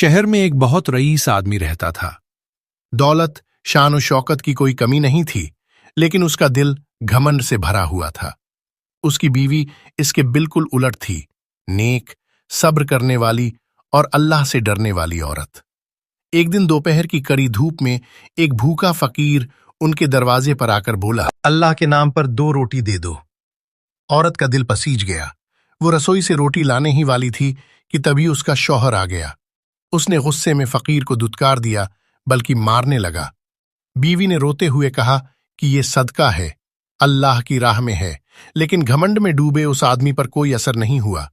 शहर में एक बहुत रईस आदमी रहता था। दौलत, शान और शौकत की कोई कमी नहीं थी, लेकिन उसका दिल घमंड से भरा हुआ था। उसकी बीवी इसके बिल्कुल उलट थी, नेक, सब्र करने वाली और अल्लाह से डरने वाली औरत। एक दिन दोपहर की कड़ी धूप में एक भूखा फकीर उनके दरवाजे पर आकर बोला, अल्लाह के नाम पर 2 रोटी दे दो। औरत का दिल पसीज गया। वो रसोई से रोटी लाने ही वाली थी कि तभी उसका शौहर आ गया। उसने गुस्से में फकीर को दुत्कार दिया, बल्कि मारने लगा। बीवी ने रोते हुए कहा कि ये सदका है, अल्लाह की राह में है, लेकिन घमंड में डूबे उस आदमी पर कोई असर नहीं हुआ।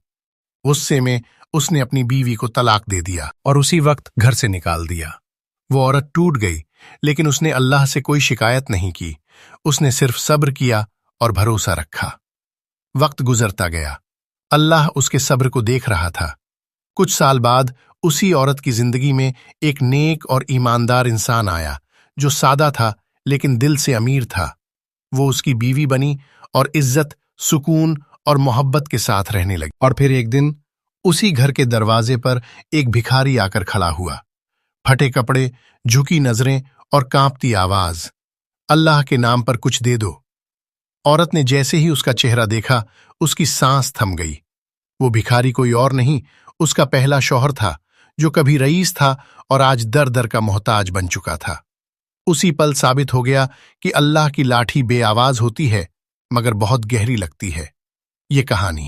गुस्से में उसने अपनी बीवी को तलाक दे दिया और उसी वक्त घर से निकाल दिया। वो औरत टूट गई, लेकिन उसने अल्लाह से कोई शिकायत नहीं की। उसने सिर्फ सब्र किया और भरोसा रखा। वक्त गुजरता गया। अल्लाह उसके सब्र को देख रहा था। कुछ साल बाद उसी औरत की जिंदगी में एक नेक और ईमानदार इंसान आया, जो सादा था लेकिन दिल से अमीर था। वो उसकी बीवी बनी और इज्जत, सुकून और मोहब्बत के साथ रहने लगी। और फिर एक दिन उसी घर के दरवाजे पर एक भिखारी आकर खड़ा हुआ। फटे कपड़े, झुकी नजरें और कांपती आवाज, अल्लाह के नाम पर कुछ दे दो। औरत ने जैसे ही उसका चेहरा देखा, उसकी सांस थम गई। वो भिखारी कोई और नहीं, उसका पहला शौहर था, जो कभी रईस था और आज दर दर का मोहताज बन चुका था। उसी पल साबित हो गया कि अल्लाह की लाठी बेआवाज होती है, मगर बहुत गहरी लगती है। ये कहानी